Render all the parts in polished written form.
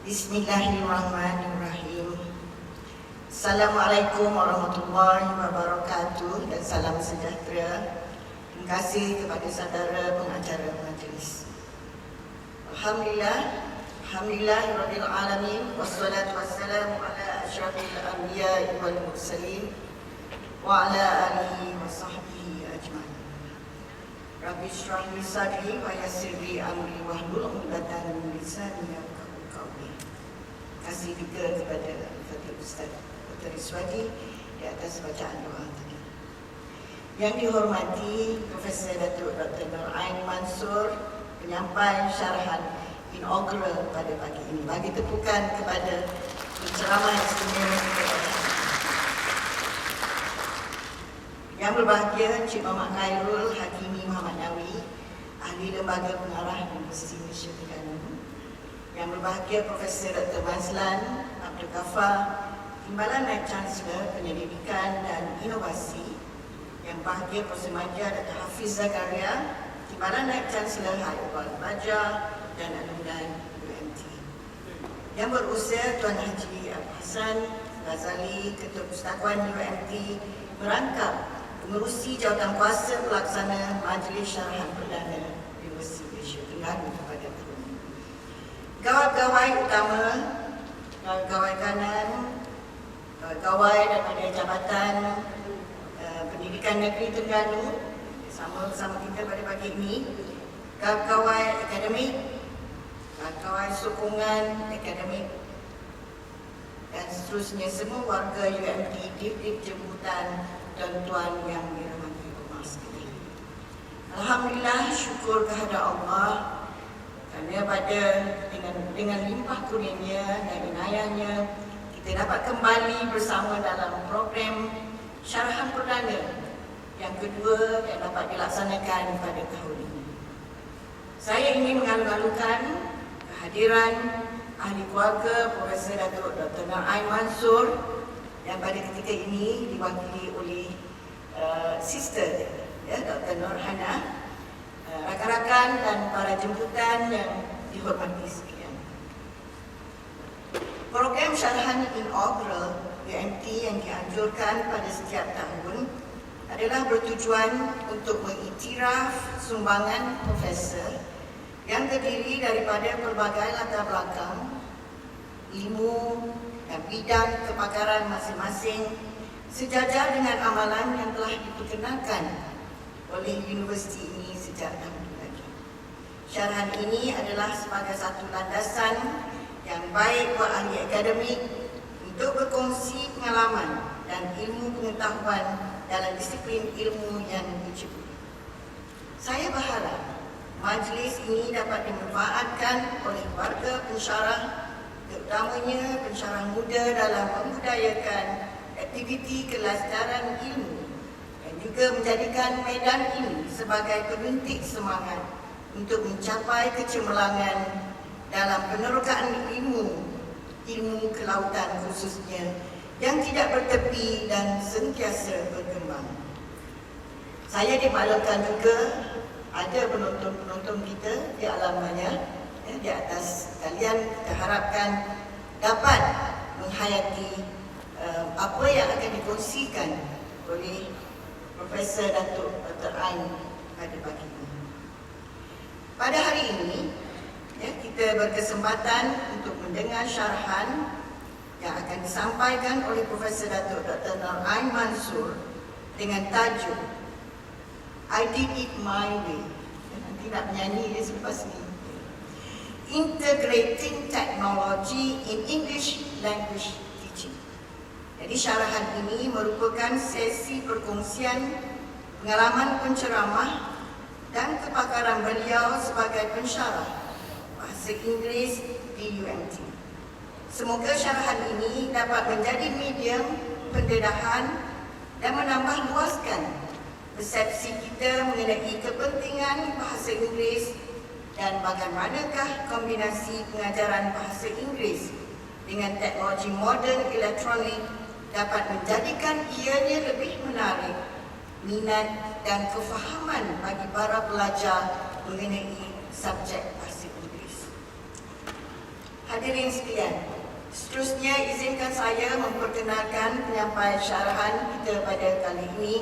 Bismillahirrahmanirrahim. Assalamualaikum warahmatullahi wabarakatuh dan salam sejahtera. Terima kasih kepada saudara pengacara majlis. Alhamdulillahirabbil alamin wassalatu wassalamu ala asyrafil anbiya'i wal mursalin wa ala alihi wa sahbihi ajmain. Rabbi shrah li sadri wa yassir li amri wahlul 'uqdatam min lisani yafqahu qawli. Kasih juga kepada Fadil Ustaz Dr. Iswadi di atas bacaan doa tadi. Yang dihormati Profesor Dato Dr. Noraien Mansor, penyampai syarahan inaugural pada pagi ini. Bagi tepukan kepada penceramah istimewa kita. Yang berbahagia Encik Muhammad Khairul Hakimi Muhammad Nawi, Ahli Lembaga Pengarah Universiti Malaysia Perdana. Yang berbahagia Profesor Dr. Mazlan Abdul Ghaffar, Timbalan Naib Chancellor Penyelidikan dan Inovasi. Yang bahagia Profesor Maja Dr. Hafiz Zakaria, Timbalan Naib Chancellor Haibal Baja dan alumni UMT. Yang berusia Tuan Haji Abdul Hassan Ghazali, Ketua Pustakuan UMT, merangkap mengurusi jawatan kuasa pelaksana Majlis Syarahan Perdana Universiti Malaysia Terengganu pada tahun ini. Gawai-gawai utama, gawai kanan, gawai daripada Jabatan Pendidikan Negeri Terengganu sama-sama kita pada pagi ini, gawai akademik, gawai sokongan akademik dan seterusnya, semua warga UMT, dip-dip jemputan dan tuan yang dirahmati Allah sekalian. Alhamdulillah, syukur kehadrat Allah kerana dengan limpah kurnianya dan inayahnya kita dapat kembali bersama dalam program Syarahan Perdana yang kedua yang dapat dilaksanakan pada tahun ini. Saya ingin mengalu-alukan kehadiran ahli keluarga Profesor Dato Dr. Noraien Mansor yang pada ketika ini diwakili oleh sister Dr. Norhana, rakan-rakan dan para jemputan yang dihormati sekalian. Program Syarahan Inaugural UMT yang dianjurkan pada setiap tahun adalah bertujuan untuk mengiktiraf sumbangan profesor yang terdiri daripada pelbagai latar belakang, ilmu dan bidang kepakaran masing-masing sejajar dengan amalan yang telah diperkenalkan oleh universiti ini sejak dahulu lagi. Syarahan ini adalah sebagai satu landasan yang baik buat ahli akademik untuk berkongsi pengalaman dan ilmu pengetahuan dalam disiplin ilmu yang dicukupi. Saya berharap majlis ini dapat dimanfaatkan oleh warga pensyarah, terutamanya pensyarah muda dalam membudayakan aktiviti kelestarian ilmu dan juga menjadikan medan ini sebagai penyuntik semangat untuk mencapai kecemerlangan dalam penerokaan ilmu kelautan khususnya yang tidak bertepi dan sentiasa berkembang. Saya dimaklumkan juga ada penonton-penonton kita di alam maya di atas. Kalian kita harapkan dapat menghayati apa yang akan dikongsikan oleh Profesor Dato Dr. Ain pada pagi ini. Pada hari ini kita berkesempatan untuk mendengar syarahan yang akan disampaikan oleh Profesor Dato Dr. Noraien Mansor dengan tajuk I Did It My Way. Nanti nak menyanyi dia selepas ni. Integrating Technology in English Language Teaching. Jadi syarahan ini merupakan sesi perkongsian pengalaman penceramah dan kepakaran beliau sebagai pensyarah bahasa Inggeris di UMT. Semoga syarahan ini dapat menjadi medium pendedahan dan menambah luaskan persepsi kita mengenai kepentingan bahasa Inggeris dan bagaimanakah kombinasi pengajaran bahasa Inggeris dengan teknologi moden elektronik dapat menjadikan ianya lebih menarik, minat dan kefahaman bagi para pelajar mengenai subjek bahasa Inggeris. Hadirin hadirin sekalian, seterusnya izinkan saya memperkenalkan penyampai syarahan kita pada kali ini.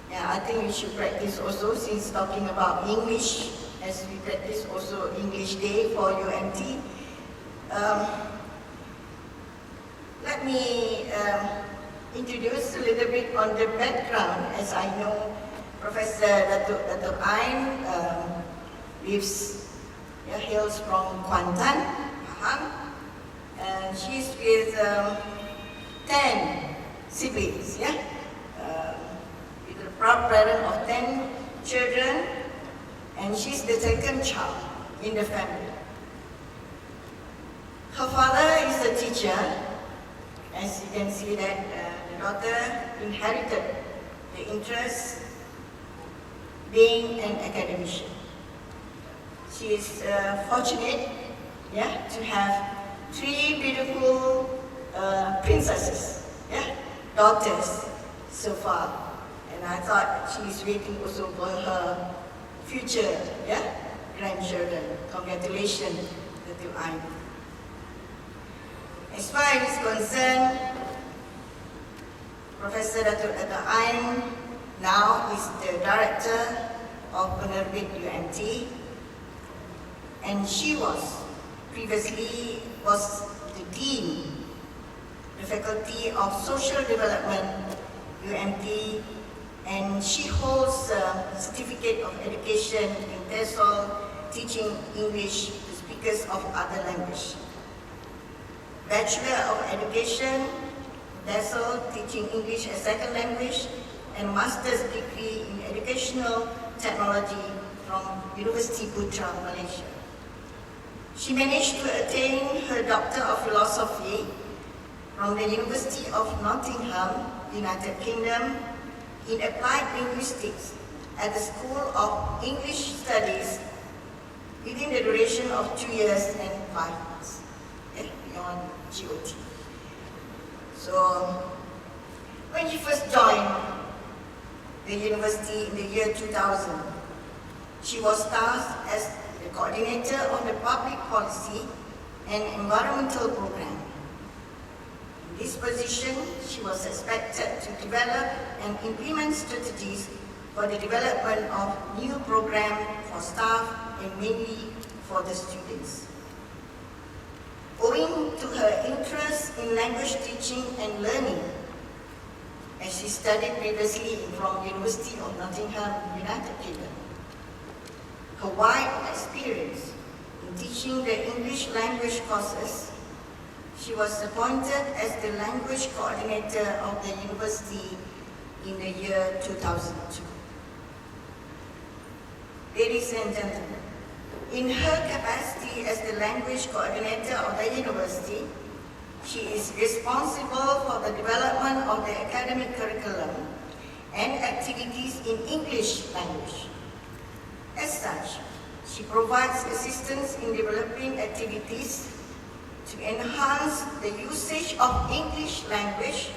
I think we should practice also, since talking about English, as we practice also English Day for UMT. Let me introduce a little bit on the background, as I know Professor Dato hails from Kuantan, Pahang, and she's with 10 siblings, with a proud parent of 10 children, and she's the second child in the family. Her father is a teacher. As you can see that the daughter inherited the interest being an academician. She is fortunate to have 3 beautiful princesses, daughters so far. And I thought she is waiting also for her future grandchildren. Congratulations, Dato. As far as concerned, Professor Dato now is the director of Penerbit UMT, and she was previously the dean, the Faculty of Social Development UMT, and she holds a certificate of education in TESOL, teaching English to speakers of other language. Bachelor of Education, TESOL, teaching English as second language, and master's degree in educational technology from University Putra, Malaysia. She managed to attain her Doctor of Philosophy from the University of Nottingham, United Kingdom, in Applied Linguistics at the School of English Studies within the duration of 2 years and 5 months, beyond GOT. So, when she first joined the university in the year 2000, she was tasked as the coordinator of the public policy and environmental program. In this position, she was expected to develop and implement strategies for the development of new programs for staff and mainly for the students. Owing to her interest in language teaching and learning, as she studied previously from University of Nottingham, United Kingdom, her wide experience in teaching the English language courses, she was appointed as the language coordinator of the university in the year 2002. Ladies and gentlemen, in her capacity as the language coordinator of the university, she is responsible for the development of the academic curriculum and activities in English language. As such, she provides assistance in developing activities to enhance the usage of English language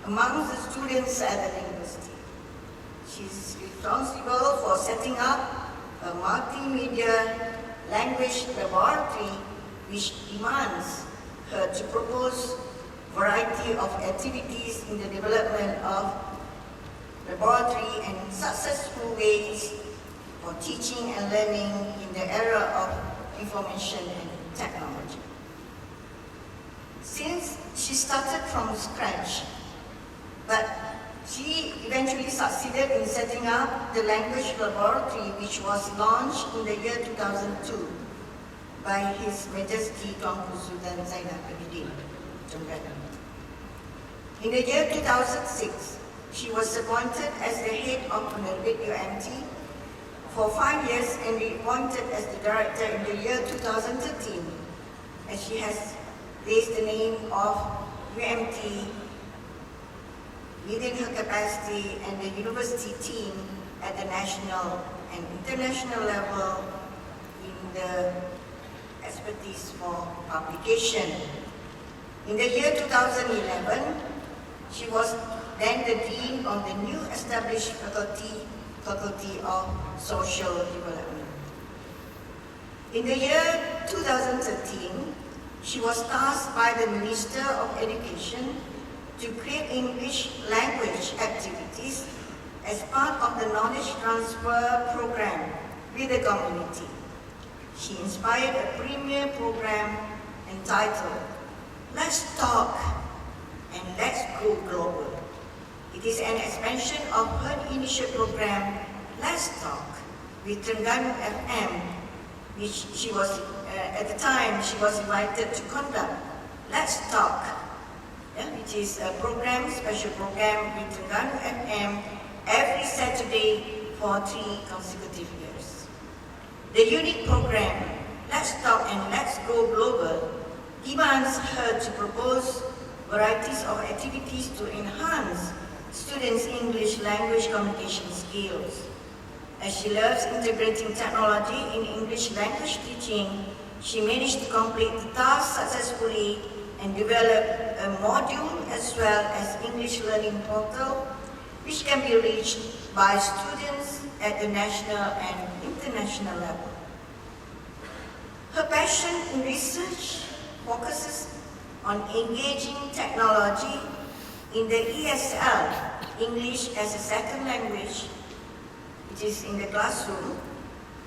among the students at the university. She is responsible for setting up a multimedia language laboratory which demands her to propose a variety of activities in the development of laboratory and successful ways for teaching and learning in the era of information and technology. Since she started from scratch, but she eventually succeeded in setting up the language laboratory, which was launched in the year 2002 by His Majesty Tuanku Sultan Zainal Abidin. In the year 2006, she was appointed as the head of Penerbit UMT for 5 years and reappointed as the director in the year 2013, as she has placed the name of UMT within her capacity and the university team at the national and international level in the expertise for publication. In the year 2011, she was then the dean of the new established Faculty of Social Development. In the year 2013, She was tasked by the Minister of Education to create English language activities as part of the knowledge transfer program with the community. She inspired a premier program entitled Let's Talk and Let's Go Global. It is an expansion of her initial program Let's Talk with Terengganu FM, which she was, at the time, she was invited to conduct Let's Talk, which is a program, special program with Terengganu FM every Saturday for 3 consecutive years. The unique program, Let's Talk and Let's Go Global, demands her to propose varieties of activities to enhance students' English language communication skills. As she loves integrating technology in English language teaching, she managed to complete the task successfully and develop a module as well as English learning portal, which can be reached by students at the national and international level. Her passion in research focuses on engaging technology in the ESL, English as a Second Language, which is in the classroom.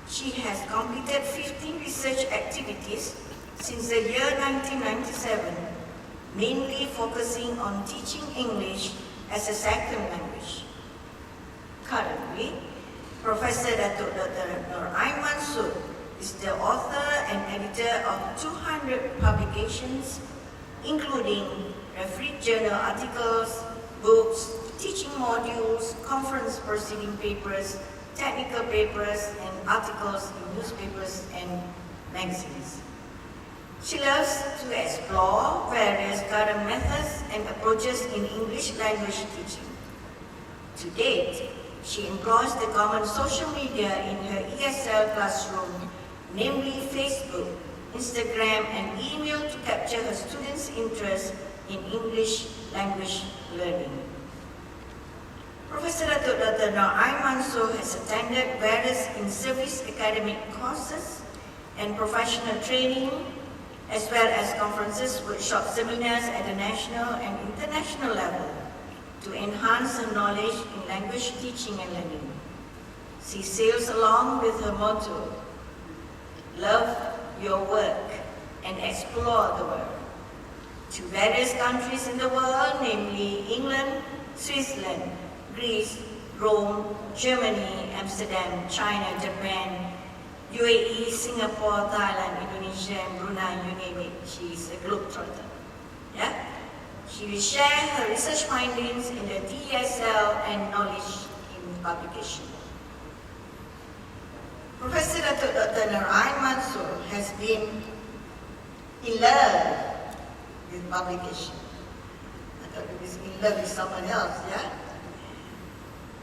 She has completed 15 research activities since the year 1997, mainly focusing on teaching English as a second language. Currently, Professor Dato Noraien Mansor is the author and editor of 200 publications, including refereed journal articles, books, teaching modules, conference proceeding papers, technical papers, and articles in newspapers and magazines. She loves to explore various current methods and approaches in English language teaching. To date, she employs the common social media in her ESL classroom, namely Facebook, Instagram, and email to capture her students' interest in English language learning. Professor Dato Noraien Mansor has attended various in-service academic courses and professional training, as well as conferences, workshops, seminars at the national and international level to enhance her knowledge in language teaching and learning. She sails along with her motto, love your work and explore the world, to various countries in the world, namely England, Switzerland, Greece, Rome, Germany, Amsterdam, China, Japan, UAE, Singapore, Thailand, Indonesia, and Brunei, you name it. She is a globetrotter. Yeah? She will share her research findings in the DSL and knowledge in publication. Professor Dr. Noraien Mansor has been in love with publication. I thought he was in love with someone else, yeah?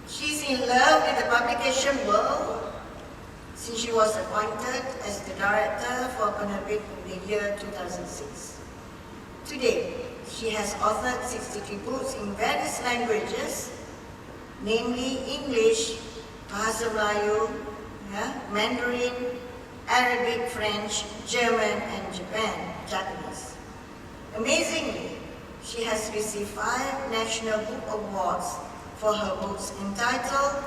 She's in love with the publication world since she was appointed as the director for Penerbit in the year 2006. Today, she has authored 63 books in various languages, namely English, Bahasa Melayu, Mandarin, Arabic, French, German, and Japanese. Amazingly, she has received 5 National Book Awards for her books entitled,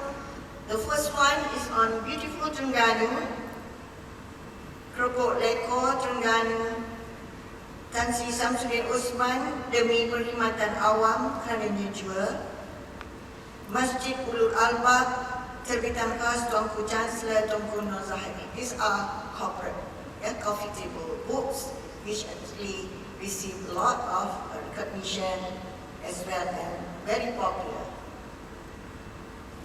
the first one is on Beautiful Terengganu, Keropok Lekor Terengganu, Tan Sri Samsudin Osman demi perkhidmatan awam kerana jua, Masjid Ulul Albab, terbitan khas Tuanku Chancellor Tuanku Nur Zahidi. These are corporate, coffee table books, which actually receive a lot of recognition as well and very popular.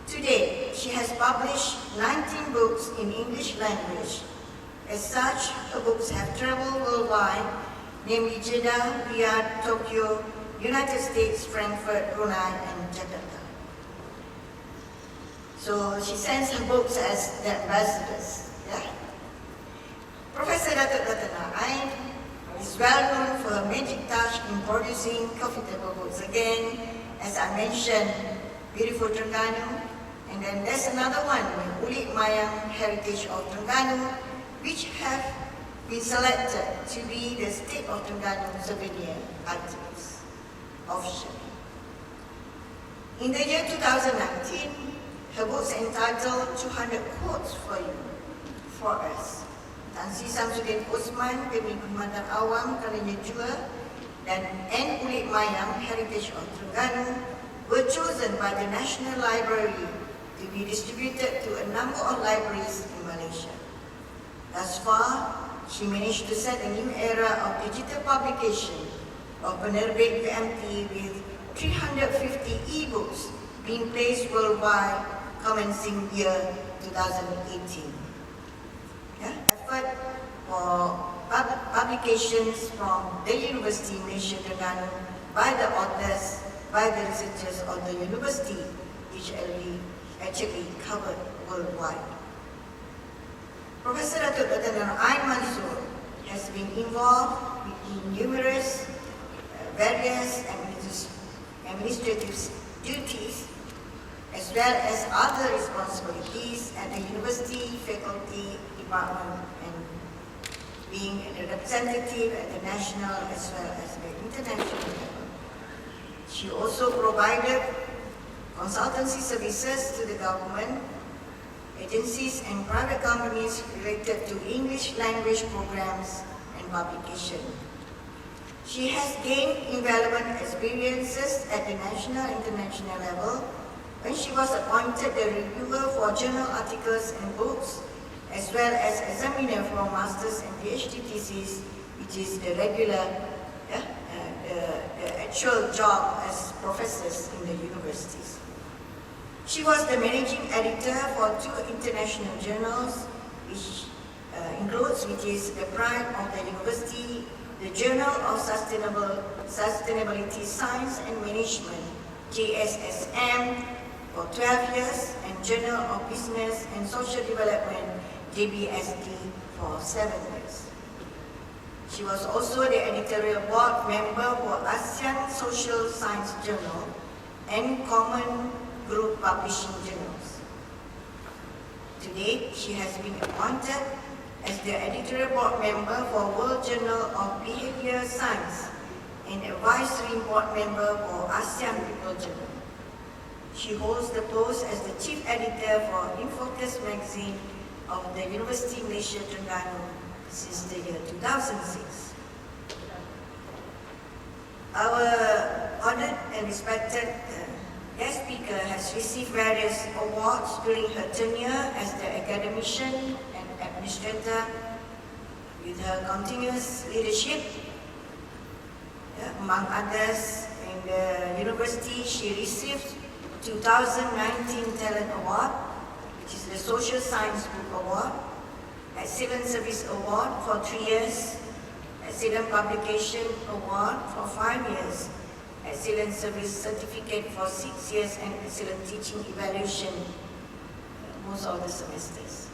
Today, she has published 19 books in English language. As such, her books have traveled worldwide, namely Jeddah, Riyadh, Tokyo, United States, Frankfurt, Brunei, and Jakarta. So she sends her books as the ambassadors. Yeah? Professor Dato Noraien is well known for her magic touch in producing coffee table books. Again, as I mentioned, Beautiful Terengganu, and then there's another one, Ulik Mayang Heritage of Terengganu, which have been selected to be the State of Terengganu Souvenir Artist officially. In the year 2019, her books entitled 200 Quotes for You, for Us, Tan Sri Samsudin Osman, Pemik Perkhidmatan Awam, Kerana Jua, dan N. Ulit Mayang, Heritage of Terengganu, were chosen by the National Library to be distributed to a number of libraries in Malaysia. Thus far, she managed to set a new era of digital publication of penerbit UMT with 350 e-books being placed worldwide commencing year 2018. Effort for publications from the University Malaysia Terengganu by the authors, by the researchers of the university, which actually covered worldwide. Professor Dato Noraien Mansor has been involved in numerous various administrative duties as well as other responsibilities at the university, faculty, department, and being a representative at the national as well as the international level. She also provided consultancy services to the government, agencies and private companies related to English language programs and publication. She has gained invaluable experiences at the national and international level when she was appointed the reviewer for journal articles and books, as well as examiner for master's and PhD thesis, which is the regular, the actual job as professors in the universities. She was the managing editor for 2 international journals, which which is the pride of the university, the Journal of Sustainability Science and Management, JSSM, for 12 years, and Journal of Business and Social Development, JBSD, for 7 years. She was also the editorial board member for ASEAN Social Science Journal and Common Group Publishing Journals. To date, she has been appointed as the editorial board member for World Journal of Behavior Science and advisory board member for ASEAN People Journal. She holds the post as the chief editor for InFocus magazine of the University Malaysia Terengganu since the year 2006. Our honored and respected guest speaker has received various awards during her tenure as the academician and administrator. With her continuous leadership, among others, in the university, she received 2019 Talent Award, which is the Social Science Book Award, Excellent Service Award for 3 years, Excellent Publication Award for 5 years, Excellent Service Certificate for 6 years, and Excellent Teaching Evaluation most of the semesters.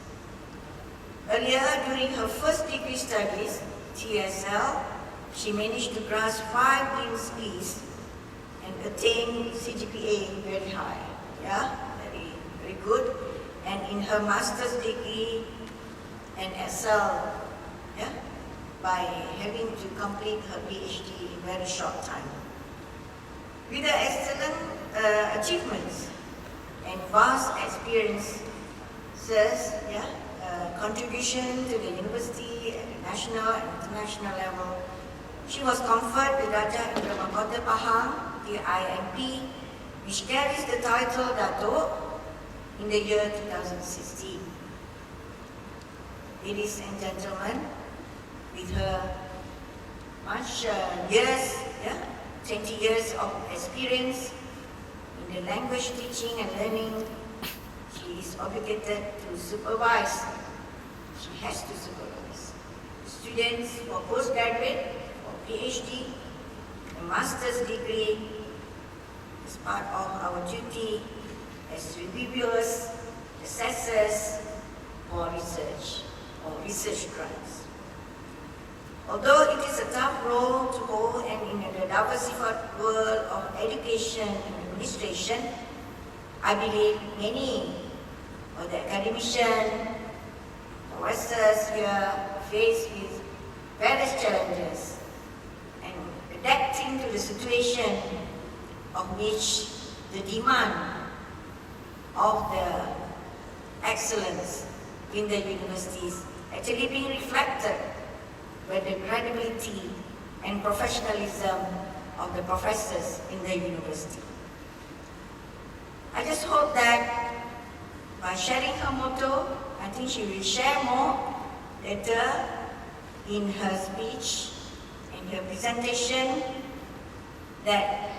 Earlier, during her first degree studies, TSL, she managed to grasp 5 Dean's Peas and attain CGPA very high, very good. And in her master's degree, and excel, by having to complete her PhD in very short time. With her excellent achievements and vast experiences, contribution to the university at the national and international level, she was conferred the Darjah Indra Mahkota Pahang, the IMP, which carries the title Dato in the year 2016. Ladies and gentlemen, with her much years, 20 years of experience in the language teaching and learning, she is obligated to supervise. She has to supervise students for postgraduate, for PhD, a master's degree, as part of our duty as reviewers, assessors for research or research grants. Although it is a tough role to hold, and in the diversified world of education and administration, I believe many of the academicians, professors here faced with various challenges and adapting to the situation of which the demand of the excellence in the universities actually being reflected by the credibility and professionalism of the professors in the university. I just hope that by sharing her motto, I think she will share more later in her speech, in her presentation, that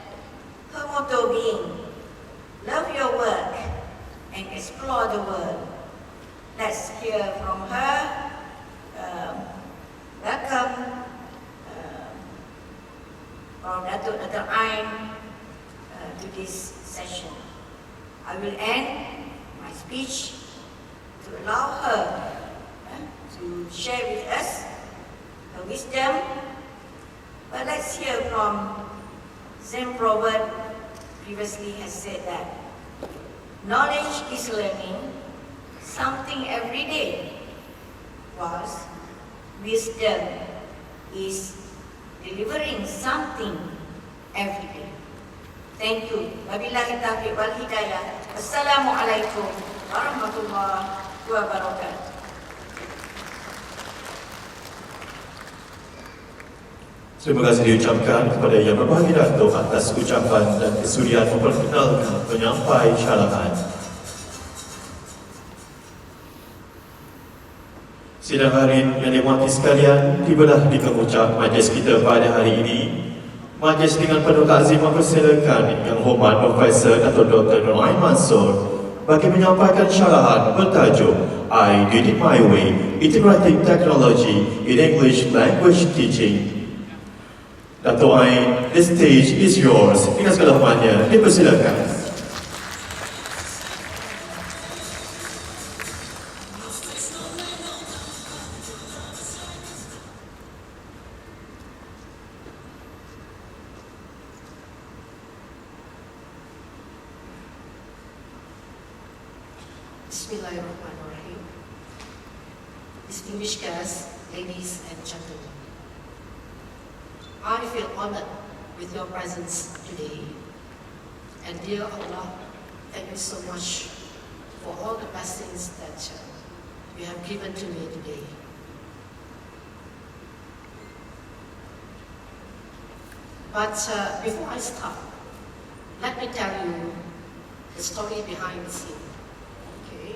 her motto being, love your work and explore the world. Let's hear from her. Welcome, Prof. Dato to this session. I will end my speech to allow her to share with us her wisdom. But let's hear from Zen Proverb previously has said that knowledge is learning something every day, whilst wisdom is delivering something every day. Thank you. Wabillahi taufiq wal hidayah. Assalamualaikum warahmatullahi wabarakatuh. Terima kasih diucapkan kepada Yang Berbahagia Dato atas ucapan dan kesudian memperkenalkan penyampai syarahan. Sidang hadirin yang dihormati sekalian, tibalah di penghujung majlis kita pada hari ini. Majlis dengan penuh takzim mempersilakan Yang Hormat Profesor Dato Dr. Noraien Mansor bagi menyampaikan syarahan bertajuk I Did It My Way, Integrating Technology in English Language Teaching. Dato' Ain, the stage is yours. Dengan segala hormatnya, dipersilakan. Bismillahirrahmanirrahim. Distinguished guests, ladies and gentlemen, I feel honored with your presence today. And dear Allah, thank you so much for all the blessings that you have given to me today. But before I start, let me tell you the story behind the scene. Okay?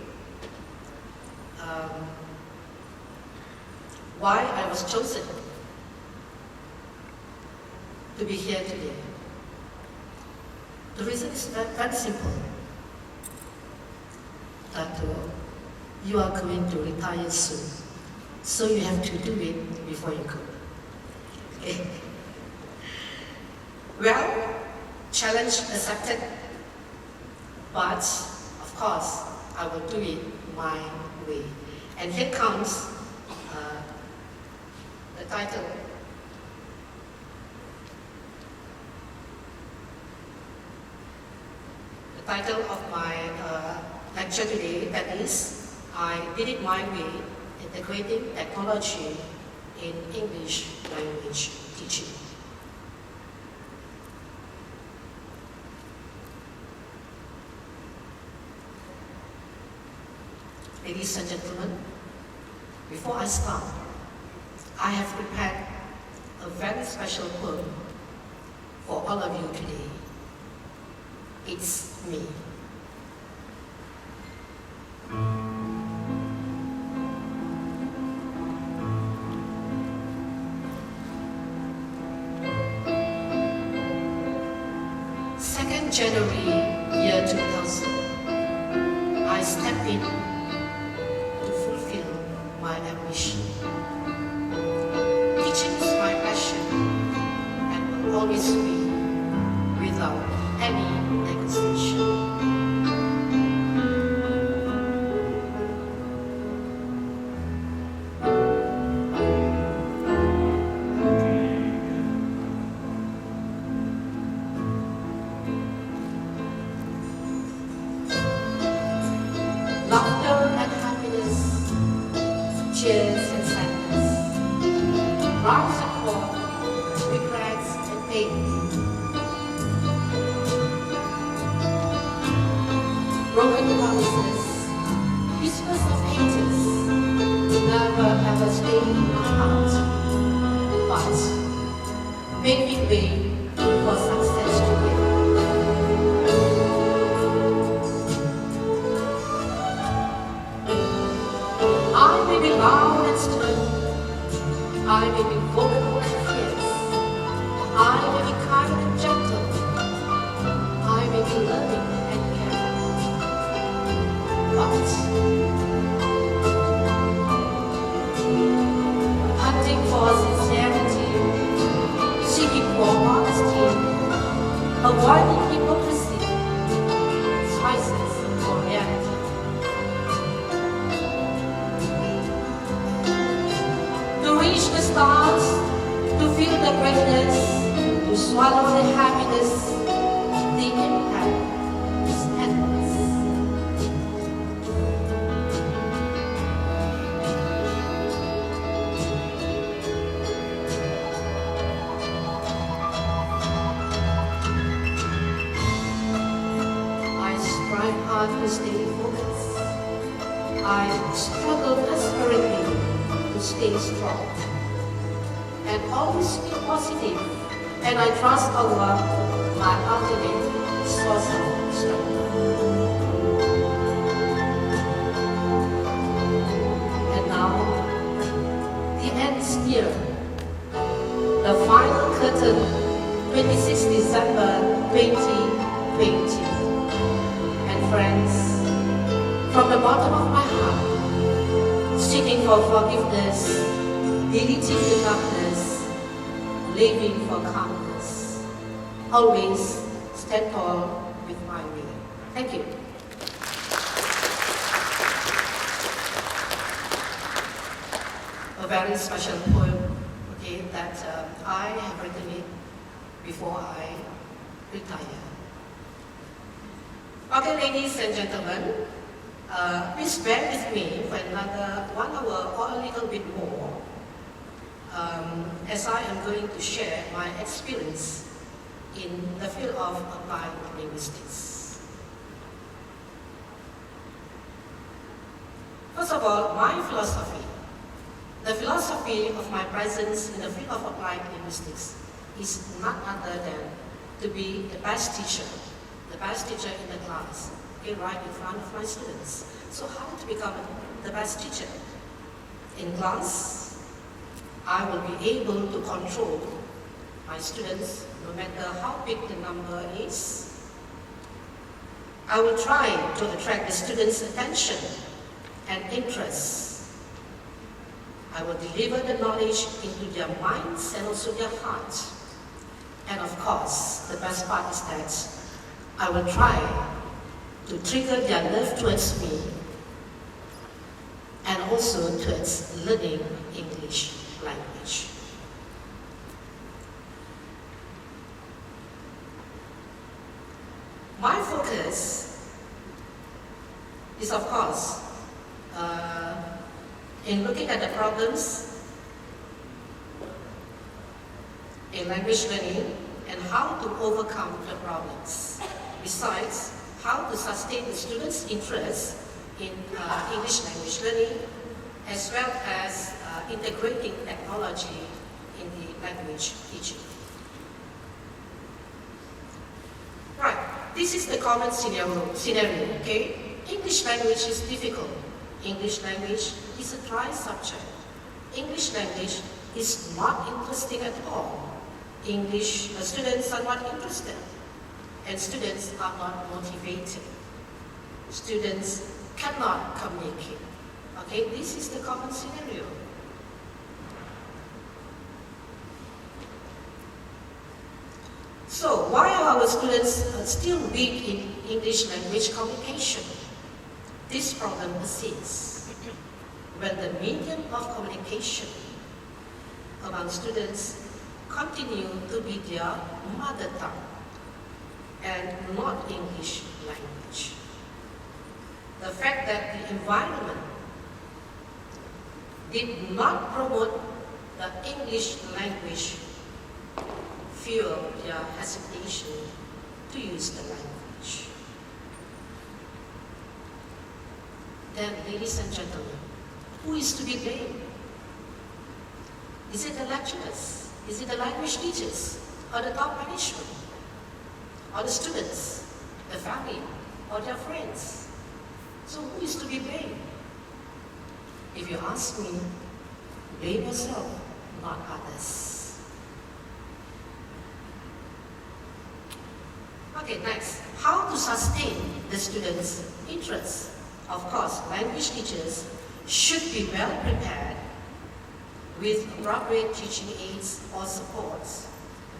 Why I was chosen to be here today. The reason is very simple. Dato, you are going to retire soon, so you have to do it before you go. Okay. Well, challenge accepted, but of course, I will do it my way. And here comes the title. The title of my lecture today, that is, I Did It My Way, Integrating Technology in English Language Teaching. Ladies and gentlemen, before I start, I have prepared a very special poem for all of you today. It's me. January year 2000, I stepped in to fulfill my ambition. Teaching is my passion and will always be without any negotiation. Laughter and happiness, cheers and sadness, lives at home, regrets and pain. Broken promises, whispers of haters, never ever stay in my heart, but paving way for success today. I may be loud and stern, I may be vocal and fierce, I may be kind and gentle, I may be loving and caring, but hunting for sincerity, seeking for honesty, avoiding hypocrisy, spices for reality. To reach the stars, to feel the greatness, to swallow the happiness, the impact is endless. I strive hard to stay focused. I struggle desperately to stay strong. And always be positive. And I trust Allah, my ultimate source of strength. And now, the end is near. The final curtain, 26 December 2020. And friends, from the bottom of my heart, seeking for forgiveness, deleting the darkness, living for calmness. Always stand tall with my way. Thank you. A very special poem, okay, that I have written it before I retire. Okay, ladies and gentlemen, please bear with me for another 1 hour or a little bit more, as I am going to share my experience in the field of applied linguistics. First of all, my philosophy. The philosophy of my presence in the field of applied linguistics is not other than to be the best teacher in the class, okay, right in front of my students. So how to become the best teacher? In class, I will be able to control my students no matter how big the number is. I will try to attract the students' attention and interest. I will deliver the knowledge into their minds and also their hearts. And of course, the best part is that I will try to trigger their love towards me and also towards learning English language. My focus is, of course, in looking at the problems in language learning and how to overcome the problems. Besides, how to sustain the students' interest in English language learning, as well as integrating technology in the language teaching. Right, this is the common scenario, okay? English language is difficult. English language is a dry subject. English language is not interesting at all. English students are not interested, and students are not motivated. Students cannot communicate. Okay, this is the common scenario. So, why are our students still weak in English language communication? This problem persists when the medium of communication among students continue to be their mother tongue and not English language. The fact that the environment did not promote the English language fuel their hesitation to use the language. Then, ladies and gentlemen, who is to be blamed? Is it the lecturers? Is it the language teachers? Or the top management? Or the students? The family? Or their friends? So who is to be blamed? If you ask me, blame yourself, not others. Okay, next. How to sustain the students' interests? Of course, language teachers should be well prepared with appropriate teaching aids or supports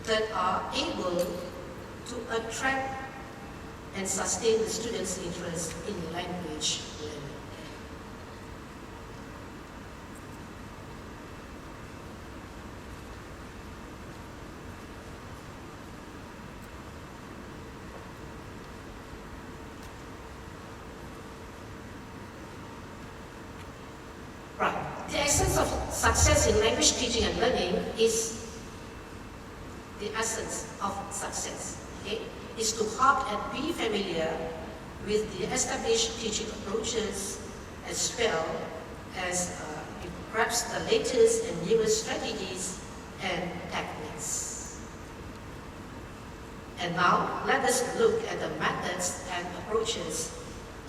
that are able to attract and sustain the students' interest in language learning. Right. The essence of success in language teaching and learning is the essence of success. Okay? Is to have and be familiar with the established teaching approaches as well as perhaps the latest and newest strategies and techniques. And now let us look at the methods and approaches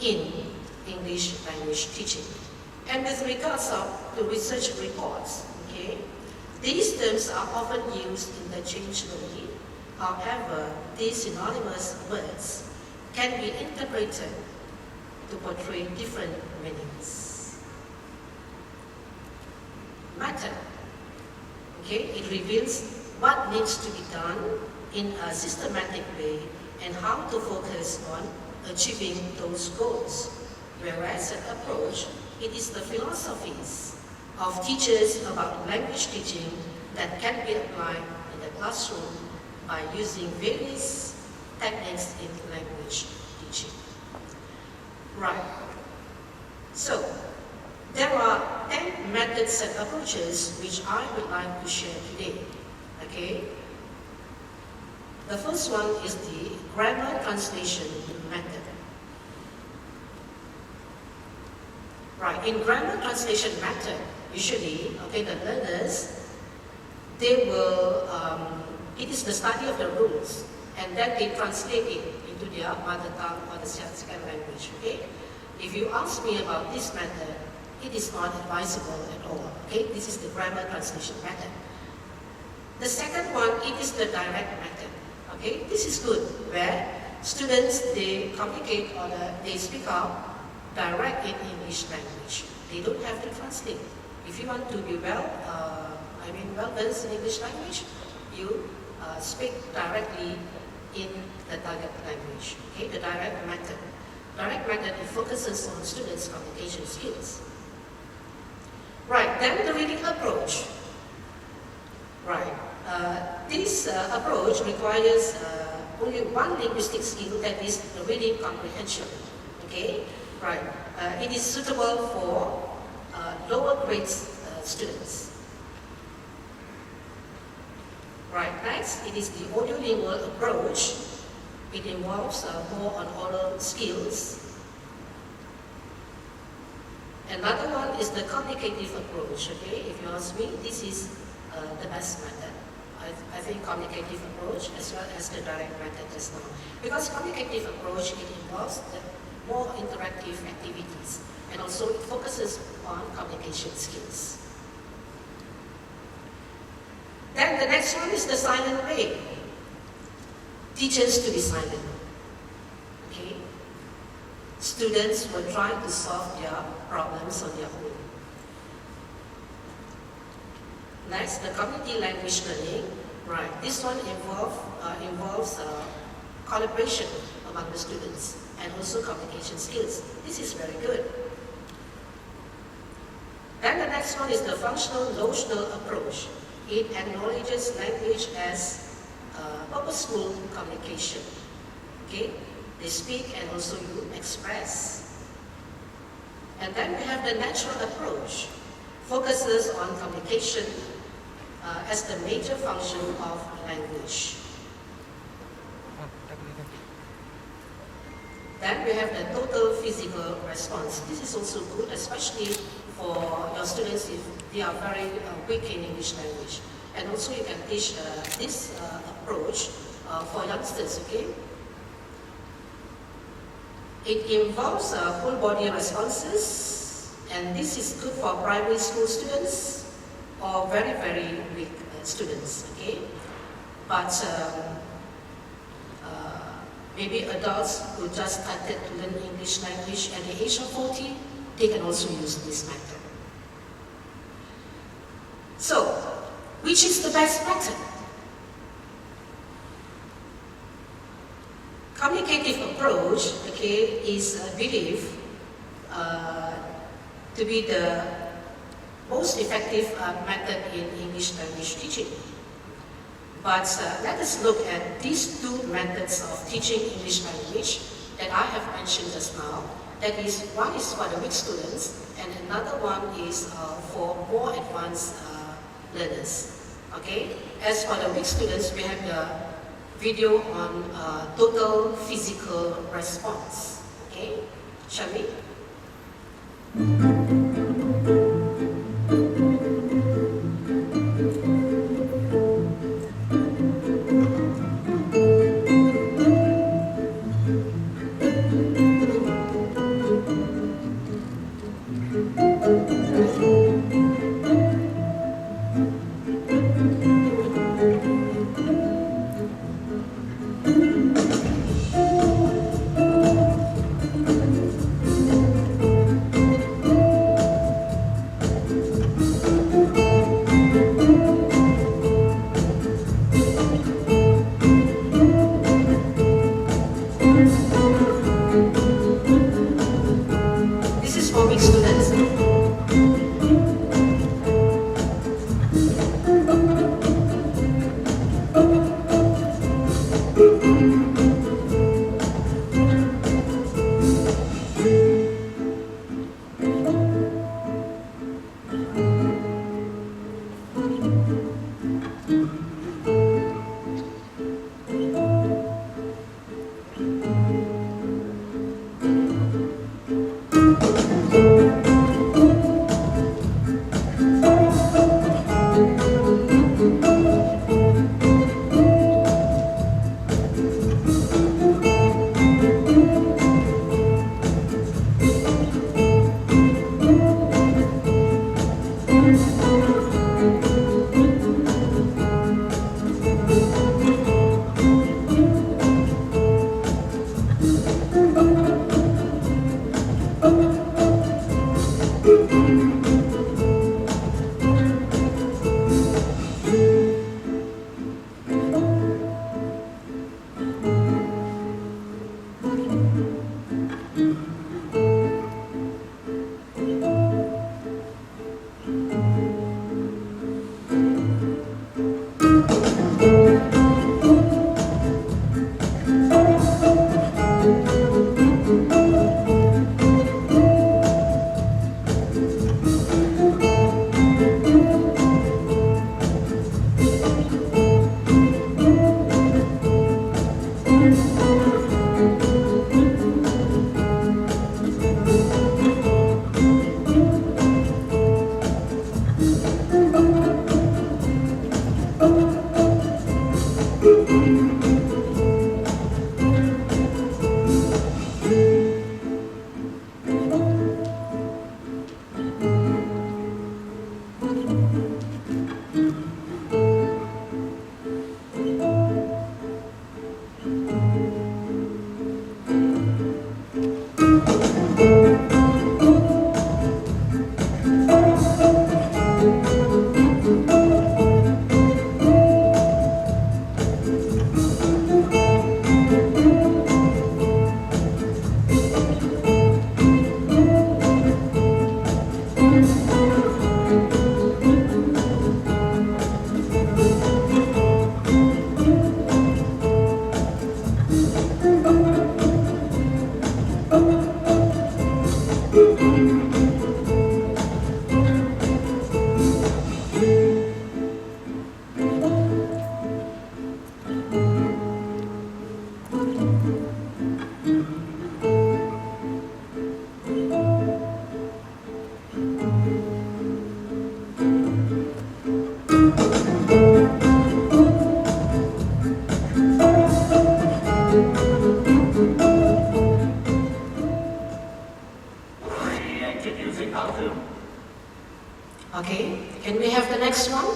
in English language teaching. And with regards to research reports, okay, these terms are often used interchangeably. However, these synonymous words can be interpreted to portray different meanings. Method, okay, it reveals what needs to be done in a systematic way and how to focus on achieving those goals. Whereas an approach, it is the philosophies of teachers about language teaching that can be applied in the classroom by using various techniques in language teaching. Right. So, there are 10 methods and approaches which I would like to share today. Okay? The first one is the grammar translation method. Right, in grammar translation method, usually, okay, the learners, they will, it is the study of the rules, and then they translate it into their mother tongue or the second language, okay? If you ask me about this method, it is not advisable at all, okay? This is the grammar translation method. The second one, it is the direct method, okay? This is good, where students, they communicate or they speak out direct in English language. They don't have to translate. If you want to be well-versed in English language, you speak directly in the target language. Okay, the direct method. Direct method, it focuses on students' communication skills. Right, then the reading approach. Right, this approach requires only one linguistic skill, that is the reading comprehension. Okay. Right. It is suitable for lower grades students. Right. Next, it is the audiolingual approach. It involves more on oral skills. Another one is the communicative approach. Okay. If you ask me, this is the best method. I think communicative approach as well as the direct method as well. Because communicative approach, it involves more interactive activities, and also it focuses on communication skills. Then the next one is the silent way. Teachers to be silent. Okay? Students will try to solve their problems on their own. Next, the community language learning. Right, this one involves collaboration among the students and also communication skills. This is very good. Then the next one is the functional notional approach. It acknowledges language as purposeful communication. Okay, they speak and also you express. And then we have the natural approach, focuses on communication as the major function of language. Then we have the total physical response. This is also good, especially for your students if they are very weak in English language. And also you can teach this approach for youngsters, okay? It involves whole body responses, and this is good for primary school students or very, very weak students, okay? But maybe adults who just started to learn English language at the age of 40, they can also use this method. So, which is the best method? Communicative approach, okay, is believed to be the most effective method in English language teaching. But let us look at these two methods of teaching English language that I have mentioned just now. That is, one is for the weak students, and another one is for more advanced learners. Okay? As for the weak students, we have the video on total physical response. Okay? Shall we? next one?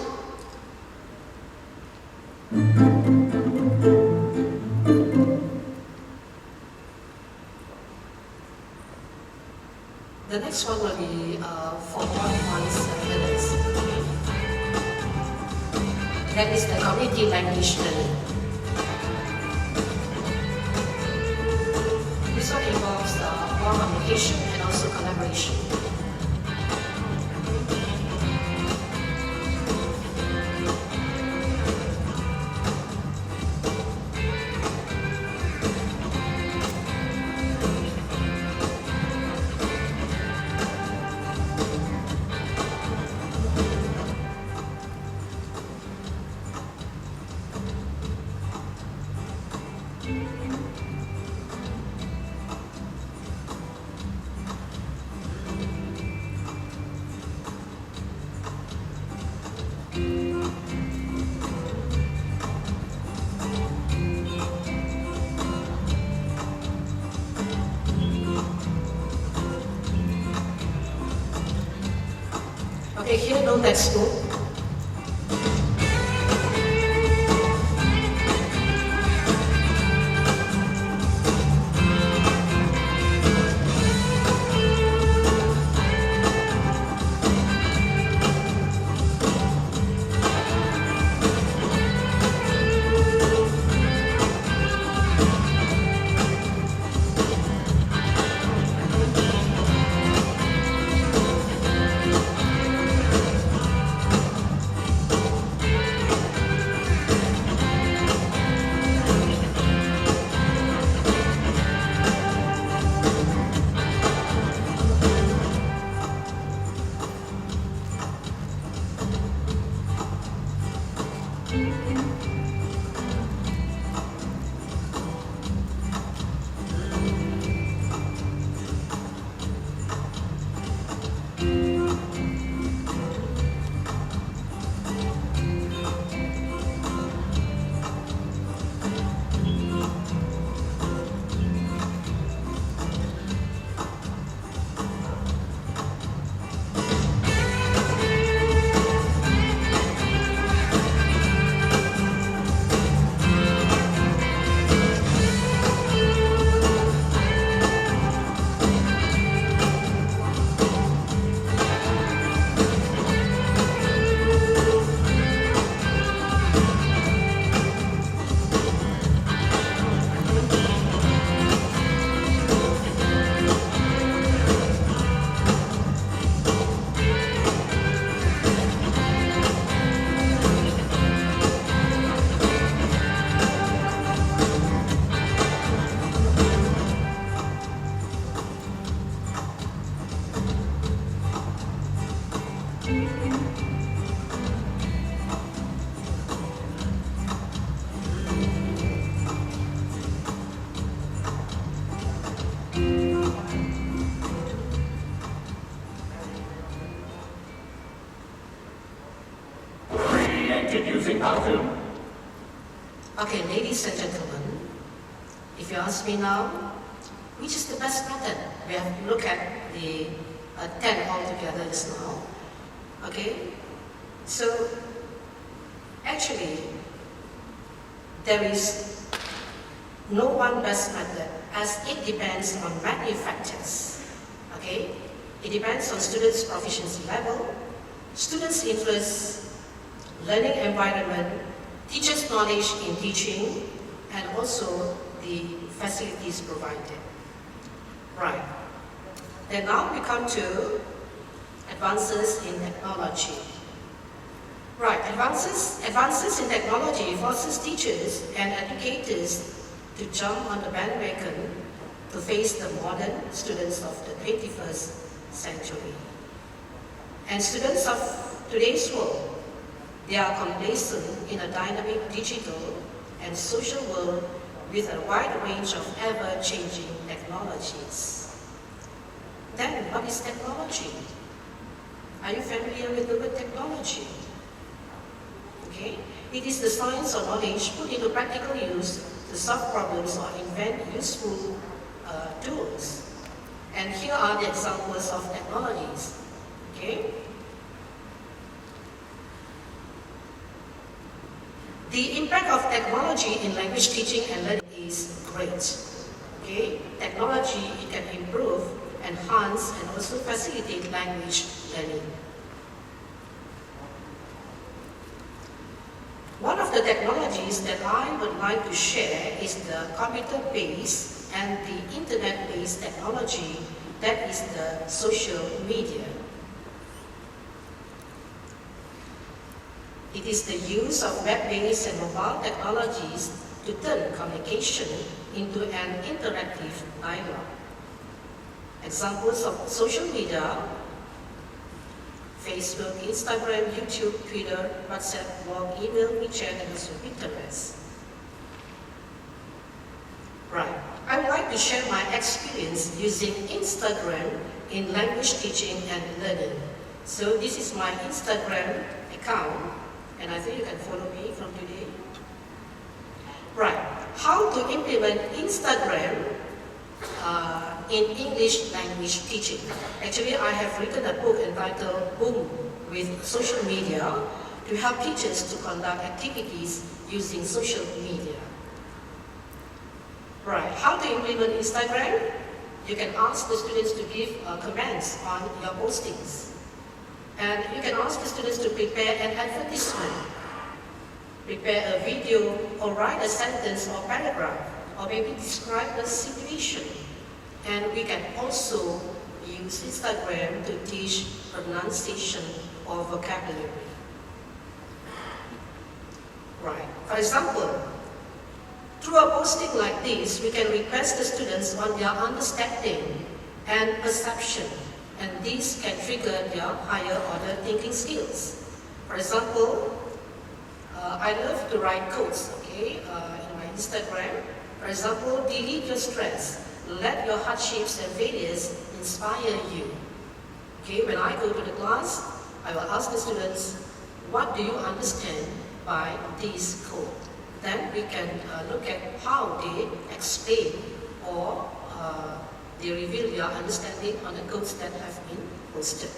The next one will be for 1 minutes. That is the community language learning. This one involves more communication and also collaboration. Okay, here no textbook. Okay, ladies and gentlemen, if you ask me now, which is the best method? We have to look at the 10 altogether just now. Okay, so actually there is no one best method as it depends on many factors. Okay, it depends on students' proficiency level, students' interest, learning environment, teachers' knowledge in teaching, and also the facilities provided. Right. Then now we come to advances in technology. Right, advances in technology forces teachers and educators to jump on the bandwagon to face the modern students of the 21st century. And students of today's world, they are complacent in a dynamic digital and social world with a wide range of ever-changing technologies. Then, what is technology? Are you familiar with the word technology? Okay, it is the science or knowledge put into practical use to solve problems or invent useful tools. And here are the examples of technologies. Okay. The impact of technology in language teaching and learning is great. Okay? Technology, it can improve, enhance, and also facilitate language learning. One of the technologies that I would like to share is the computer-based and the internet-based technology, that is the social media. It is the use of web-based and mobile technologies to turn communication into an interactive dialogue. Examples of social media: Facebook, Instagram, YouTube, Twitter, WhatsApp, blog, email, WeChat, and also Pinterest. Right. I would like to share my experience using Instagram in language teaching and learning. So this is my Instagram account, and I think you can follow me from today. Right. How to implement Instagram in English language teaching. Actually, I have written a book entitled Boom with Social Media to help teachers to conduct activities using social media. Right. How to implement Instagram? You can ask the students to give comments on your postings. And you can ask the students to prepare an advertisement, prepare a video, or write a sentence or paragraph, or maybe describe a situation. And we can also use Instagram to teach pronunciation or vocabulary. Right. For example, through a posting like this, we can request the students on their understanding and perception, and this can trigger their higher order thinking skills. For example, I love to write quotes, okay, in my Instagram. For example, delete your stress. Let your hardships and failures inspire you. Okay, when I go to the class, I will ask the students, what do you understand by this quote? Then we can look at how they explain or they reveal their understanding on the quotes that have been posted.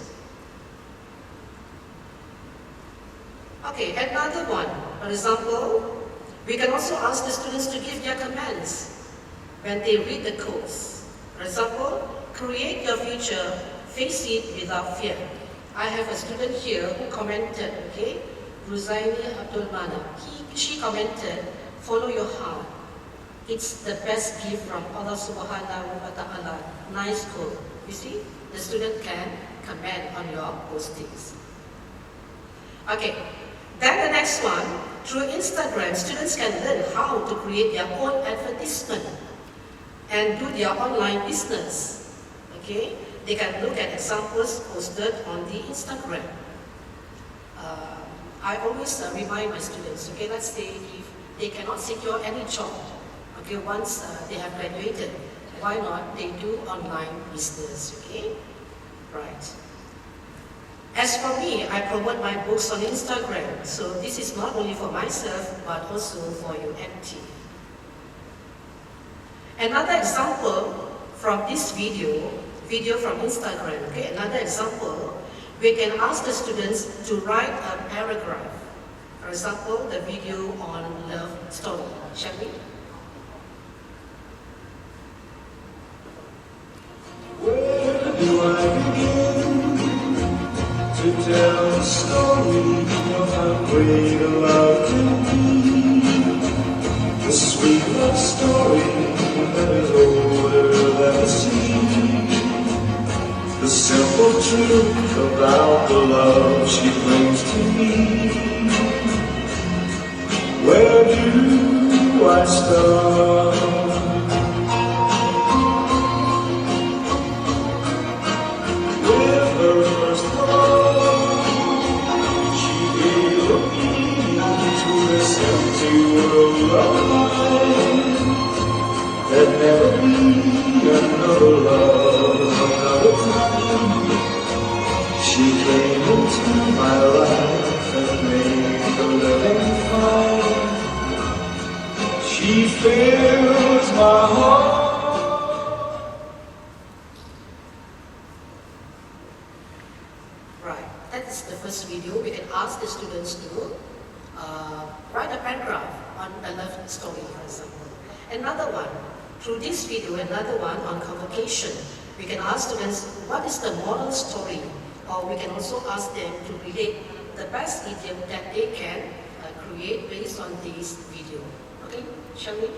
Okay, another one. For example, we can also ask the students to give their comments when they read the quotes. For example, create your future, face it without fear. I have a student here who commented, okay, Ruzaini Abdul Mana. She commented, follow your heart. It's the best gift from Allah Subhanahu wa Ta'ala. Nice quote. You see, the student can comment on your postings. Okay, then the next one, through Instagram, students can learn how to create their own advertisement and do their online business. Okay, they can look at examples posted on the Instagram. I always remind my students, okay, let's say if they cannot secure any job, okay, once they have graduated, why not they do online business, okay? Right. As for me, I promote my books on Instagram, so this is not only for myself, but also for UMT. Another example from this video from Instagram, okay, another example, we can ask the students to write a paragraph. For example, the video on love story. Shall we? Where do I begin to tell the story of how great a love can be? The sweet love story that is older than the sea. The simple truth about the love she brings to me. Where do I start? With her first love, she gave a meaning to this empty world of mine. There'd never be another love, another time. She came into my life and made the living fine. She fills my heart. Right, that is the first video. We can ask the students to write a paragraph on a love story, for example. Another one, through this video, another one on convocation, we can ask students, what is the moral story? Or we can also ask them to relate the best idiom that they can create based on this video. Okay, shall we?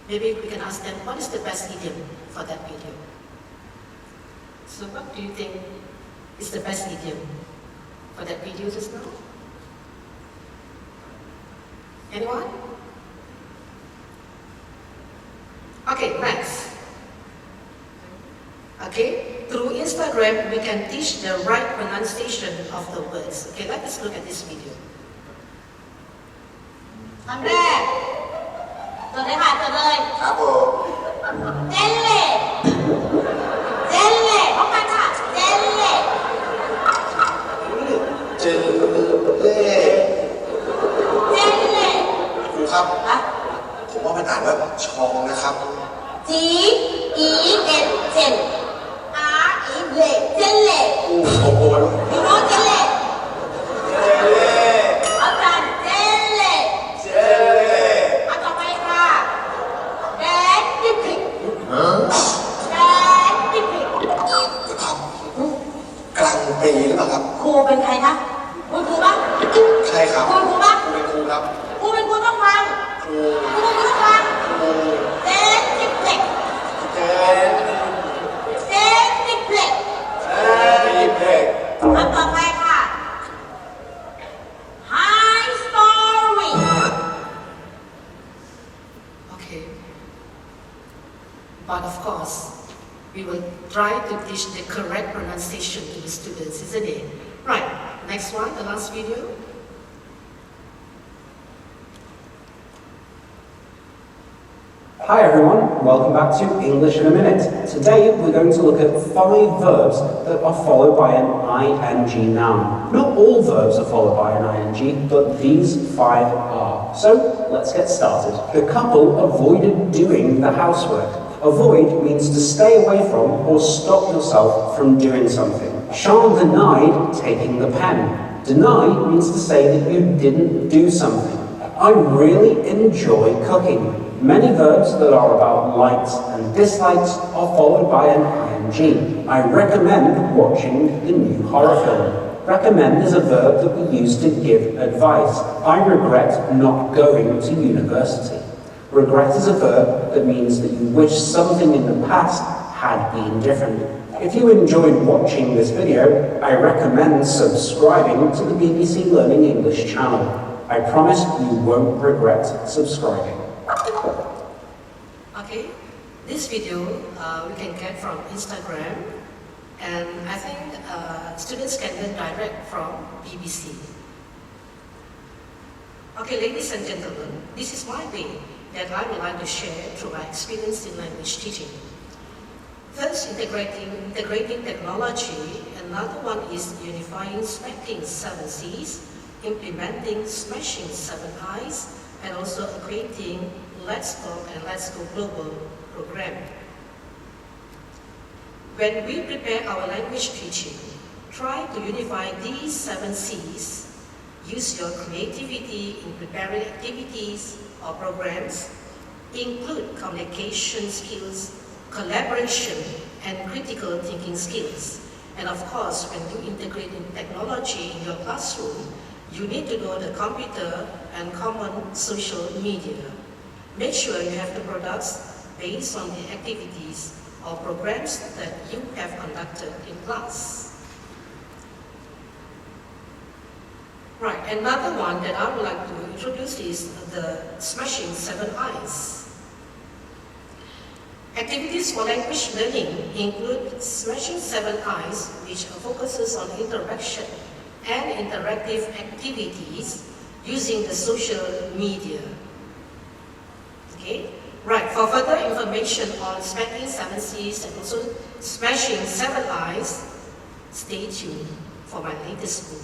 Maybe we can ask them, what is the best idiom for that video? So what do you think is the best idiom for that video just now? Anyone? Okay, next. Okay, through Instagram, we can teach the right pronunciation of the words. Okay, let us look at this video. คำแรกจดเลยค่ะจดเลยครับผมเจลเล่เจลเล่พร้อมกันค่ะเจลเล่เจลเล่เจลเล่ ครูครับ ฮะ ผมว่ามันอ่านว่าชองนะครับ จีอีเอ็นเจนอาร์อีเล่เจลเล่ ครูโอ้โห ยูโน่เจลเล่ เจลเล่ อาจารย์เจลเล่ เจลเล่ อันต่อไปค่ะแดนดิพริก ฮะ แดนดิพริก ครับกลางปีหรือเปล่าครับ ครูเป็นใครคะคุณครูปะ ใช่ครับ คุณครูปะ ครูเป็นครูครับ ครูเป็นครูต้องฟัง ครู ครูเป็นครูต้องฟัง ครู เดนดิพริก เจน เดนดิพริก เจนเด็ก คำต่อไปค่ะ High story Okay. But of course, we will try to teach the correct pronunciation to the students, isn't it? Right, next one, the last video. Hi everyone, welcome back to English in a Minute. Today we're going to look at 5 verbs that are followed by an ing noun. Not all verbs are followed by an ing, but these 5 are. So let's get started. The couple avoided doing the housework. Avoid means to stay away from or stop yourself from doing something. Sean denied taking the pen. Deny means to say that you didn't do something. I really enjoy cooking. Many verbs that are about likes and dislikes are followed by an ing. I recommend watching the new horror film. Recommend is a verb that we use to give advice. I regret not going to university. Regret is a verb that means that you wish something in the past had been different. If you enjoyed watching this video, I recommend subscribing to the BBC Learning English channel. I promise you won't regret subscribing. Okay, this video we can get from Instagram, and I think students can learn direct from BBC. Okay, ladies and gentlemen, this is my way that I would like to share through my experience in language teaching. First, integrating technology. Another one is unifying smacking 7 C's, implementing smashing 7 I's, and also creating Let's Talk and Let's Go Global program. When we prepare our language teaching, try to unify these 7 C's. Use your creativity in preparing activities or programs. Include communication skills, collaboration, and critical thinking skills. And of course, when you integrate in technology in your classroom, you need to know the computer and common social media. Make sure you have the products based on the activities or programs that you have conducted in class. Right, another one that I would like to introduce is the Smashing 7 Eyes. Activities for language learning include Smashing 7 Eyes, which focuses on interaction and interactive activities using the social media. Okay? Right, for further information on Smashing 7 C's and also Smashing 7 Eyes, stay tuned for my latest book,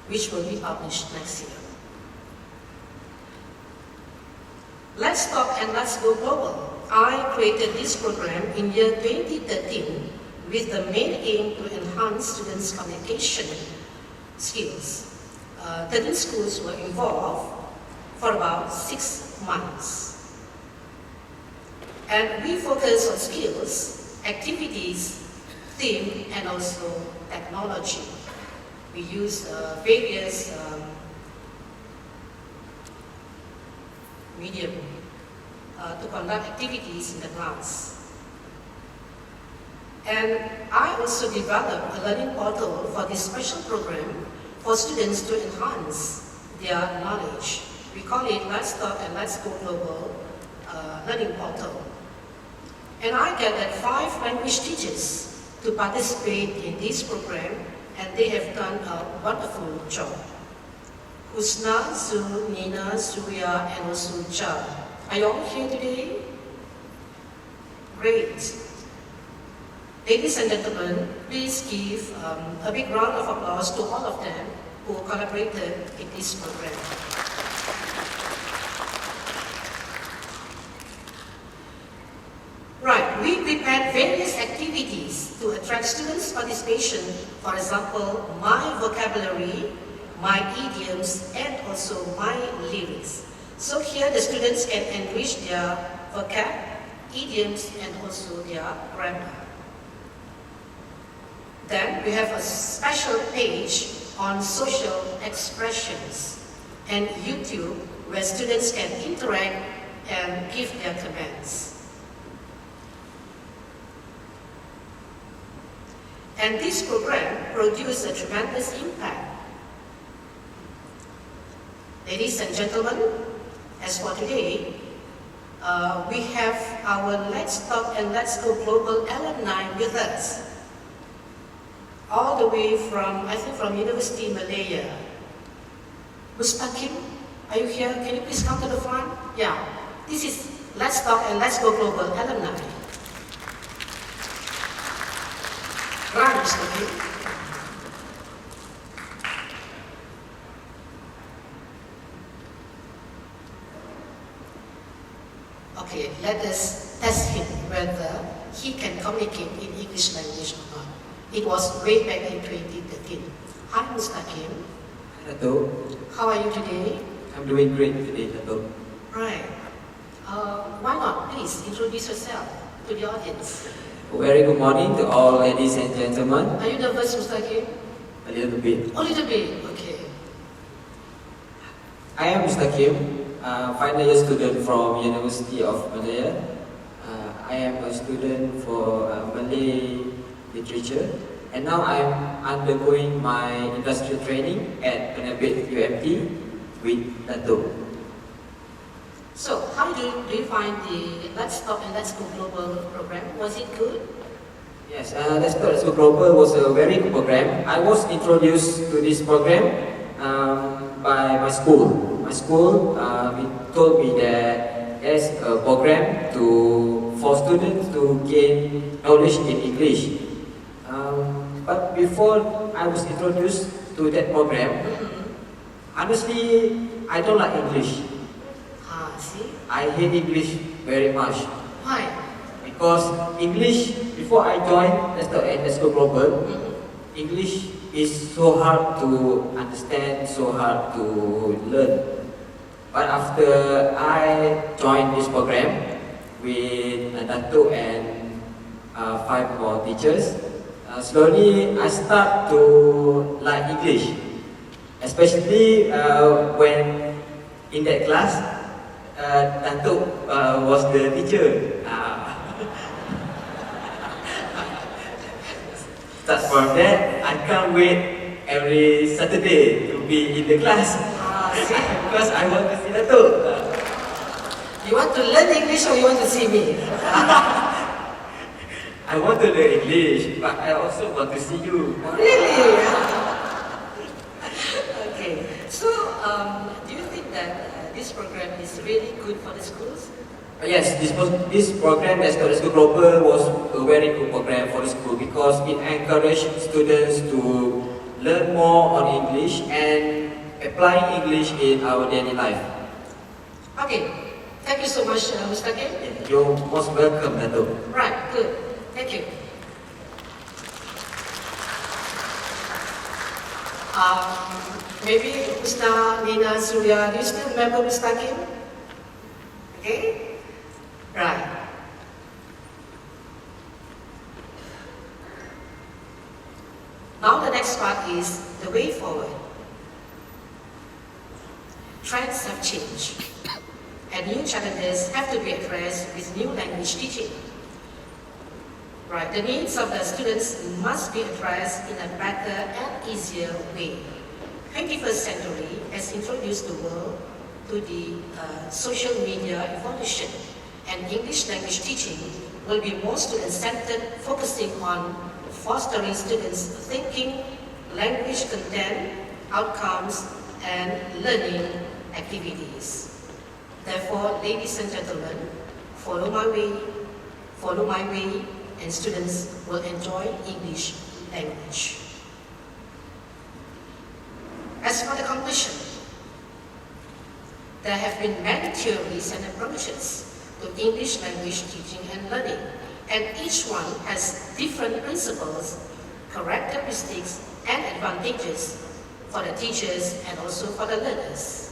which will be published next year. Let's Talk and Let's Go Global. I created this program in year 2013 with the main aim to enhance students' communication skills. 13 schools were involved for about 6 months. And we focus on skills, activities, theme, and also technology. We use various medium to conduct activities in the class. And I also developed a learning portal for this special program for students to enhance their knowledge. We call it Let's Talk and Let's Go Global Learning Portal. And I gathered 5 language teachers to participate in this program, and they have done a wonderful job. Husna, Su, Nina, Surya, and also Ja. Are you all here today? Great. Ladies and gentlemen, please give a big round of applause to all of them who collaborated in this program. Right, we prepared various activities to attract students' participation. For example, my vocabulary, my idioms, and also my lyrics. So here the students can enrich their vocab, idioms, and also their grammar. Then we have a special page on social expressions and YouTube where students can interact and give their comments. And this program produced a tremendous impact. Ladies and gentlemen, as for today, we have our Let's Talk and Let's Go Global alumni with us. All the way from, I think from University Malaya. Mustaqim, are you here? Can you please come to the front? Yeah, this is Let's Talk and Let's Go Global alumni. Right, Mustaqim. Okay, let us test him whether he can communicate in English language or not. It was way back in 2013. Hi, Mustaqim. Dato. How are you today? I'm doing great today, Dato. Right. Why not? Please introduce yourself to the audience. Very good morning to all ladies and gentlemen. Are you nervous, Mustaqim? A little bit. A little bit, okay. I am Mustaqim, final year student from University of Malaya. I am a student for Malay literature, and now I'm undergoing my industrial training at Perdana UMT with Dato. So, how do you find the Let's Talk and Let's Go Global program? Was it good? Yes, Let's Talk Let's Go Global was a very good program. I was introduced to this program by my school. My school told me that there's a program for students to gain knowledge in English. But before I was introduced to that program, honestly, I don't like English. See? I hate English very much. Why? Because English, before I joined Let's Go Global, English is so hard to understand, so hard to learn. But after I joined this program with Dato and 5 more teachers. Slowly, I start to like English, especially when in that class, Dato was the teacher. Start from that, I can't wait every Saturday to be in the class because I want to see Dato. You want to learn English or you want to see me? I want to learn English, but I also want to see you. Really? Okay. So, do you think that this program is really good for the schools? Yes, this program, the School Global, was a very good program for the school because it encouraged students to learn more on English and apply English in our daily life. Okay. Thank you so much, Mr. Kim. You're most welcome, Dato. Right, good. Thank you. Maybe Mr. Nina Surya, do you still remember Mr. Kim? Okay? Right. Now the next part is the way forward. Trends have changed, and new challenges have to be addressed with new language teaching. Right, the needs of the students must be addressed in a better and easier way. 21st century has introduced the world to the social media evolution, and English language teaching will be more student-centered, focusing on fostering students' thinking, language content, outcomes, and learning activities. Therefore, ladies and gentlemen, follow my way, and students will enjoy English language. As for the conclusion, there have been many theories and approaches to English language teaching and learning, and each one has different principles, characteristics, and advantages for the teachers and also for the learners.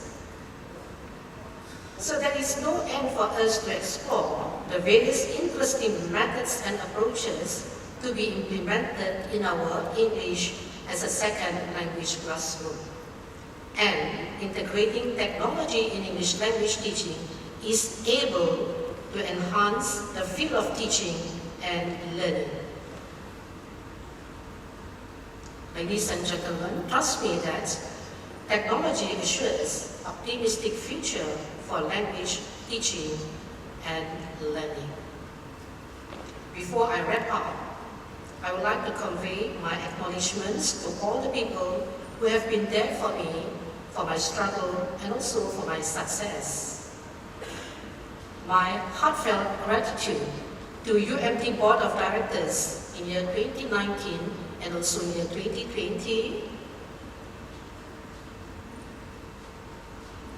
So there is no end for us to explore the various interesting methods and approaches to be implemented in our English as a second language classroom. And integrating technology in English language teaching is able to enhance the field of teaching and learning. Ladies and gentlemen, trust me that technology assures optimistic future for language teaching and learning. Before I wrap up, I would like to convey my acknowledgements to all the people who have been there for me, for my struggle, and also for my success. My heartfelt gratitude to UMT Board of Directors in year 2019 and also in year 2020.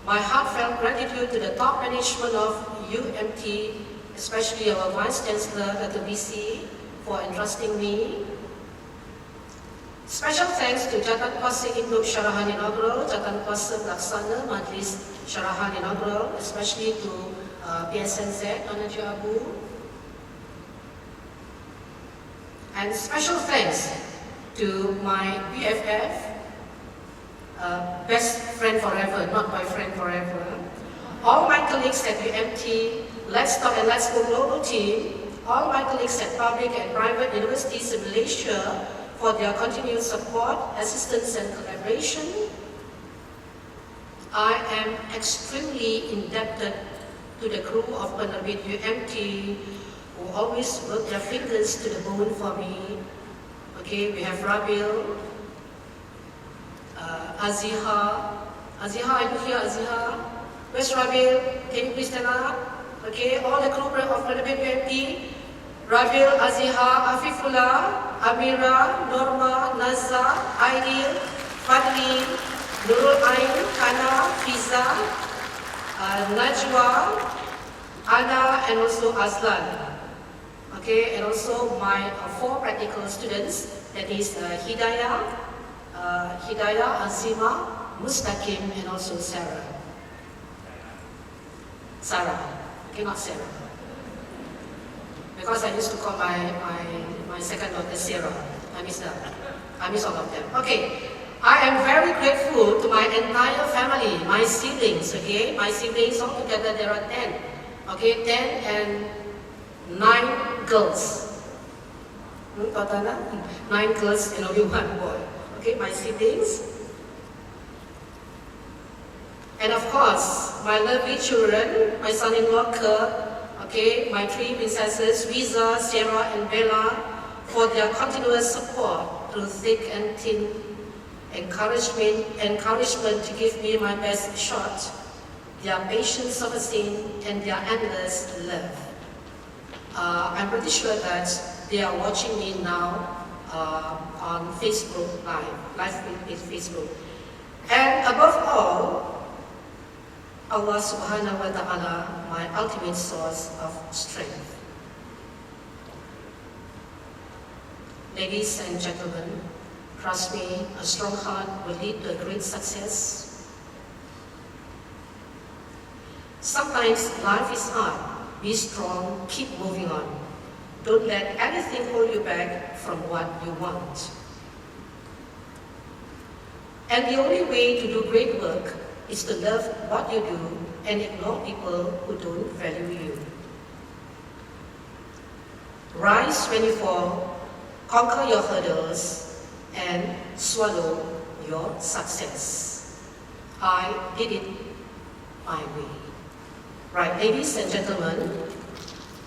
My heartfelt gratitude to the top management of UMT, especially our Vice Chancellor, Dato BC, for entrusting me. Special thanks to Jatan Kuasa Induk Syarahan Inaugural, Jatan Kuasa Pelaksana Majlis Syarahan Inaugural, especially to PSNZ, Dona Abu. And special thanks to my BFF, best friend forever, not boyfriend forever. All my colleagues at UMT, Let's Talk and Let's Go Global team, all my colleagues at public and private universities in Malaysia for their continued support, assistance and collaboration. I am extremely indebted to the crew of Penerbit UMT who always work their fingers to the bone for me. Okay, we have Rabil, Aziha. Aziha, are you here, Aziha? Where's Rabil? Can you please stand up? Okay, all the crew of Penerbit UMT, Rabil, Aziha, Afifullah, Amira, Norma, Nazza, Aidil, Fadli, Nurul Ain, Kana, Fiza, Najwa, Ana, and also Aslan. Okay, and also my 4 practical students, that is Hidayah, Azima, Mustaqim, and also Sarah. Okay, not Sarah. because I used to call my second daughter Syarahan. I miss her. I miss all of them. Okay, I am very grateful to my entire family, my siblings, okay? My siblings altogether, there are 10. Okay, 10 and 9 girls. Perdana? 9 girls and only 1 boy. Okay, my siblings. And of course, my lovely children, my son-in-law Kerr, okay, my 3 princesses, Riza, Sarah, and Bella, for their continuous support through thick and thin, encouragement to give me my best shot, their patience of a saint, and their endless love. I'm pretty sure that they are watching me now on Facebook live with Facebook. And above all, Allah subhanahu wa ta'ala, my ultimate source of strength. Ladies and gentlemen, trust me, a strong heart will lead to great success. Sometimes life is hard. Be strong, keep moving on. Don't let anything hold you back from what you want. And the only way to do great work is to love what you do and ignore people who don't value you. Rise when you fall, conquer your hurdles, and swallow your success. I did it my way. Right, ladies and gentlemen,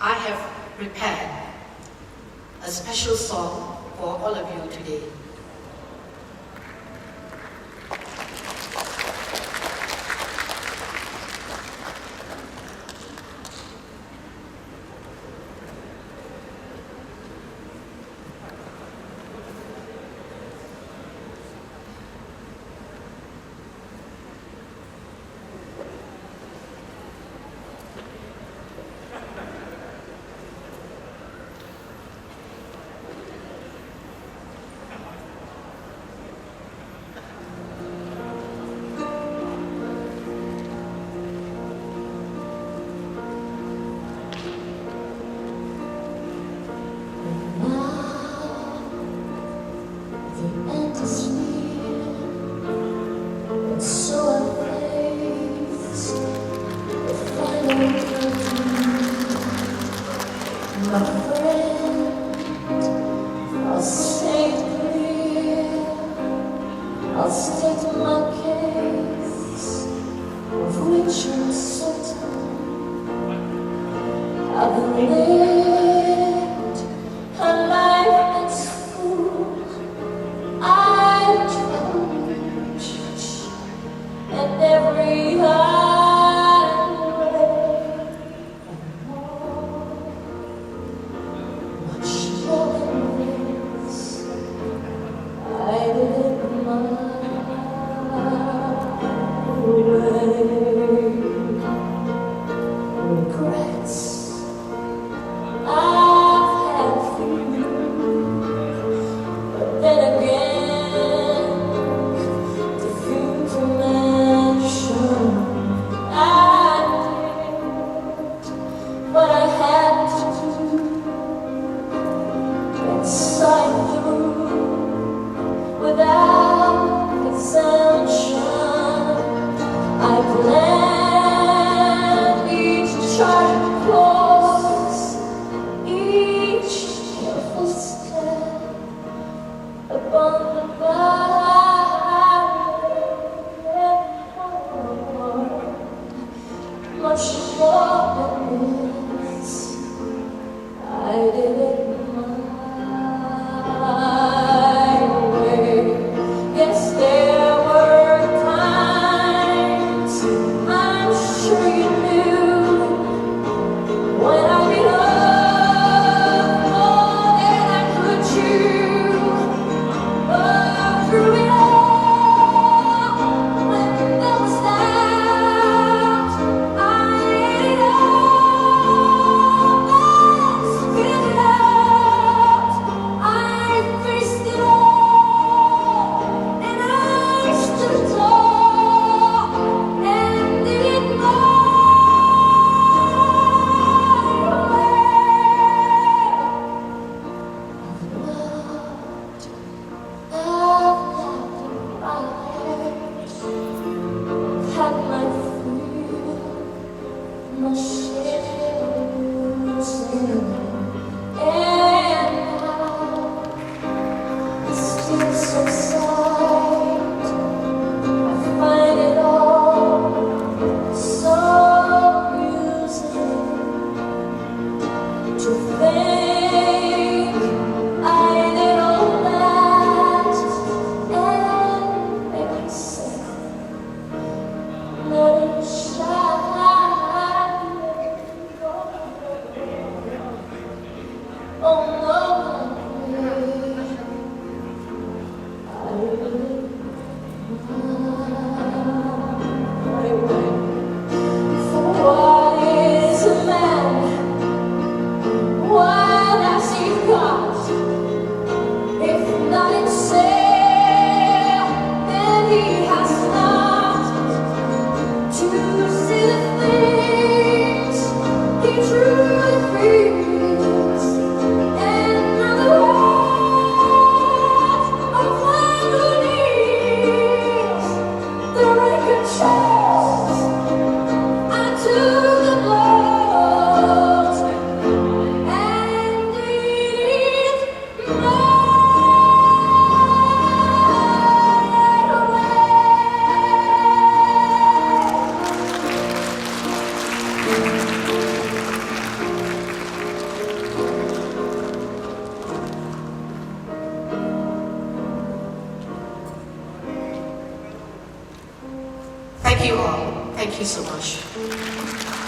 I have prepared a special song for all of you today. Thank you all. Thank you so much.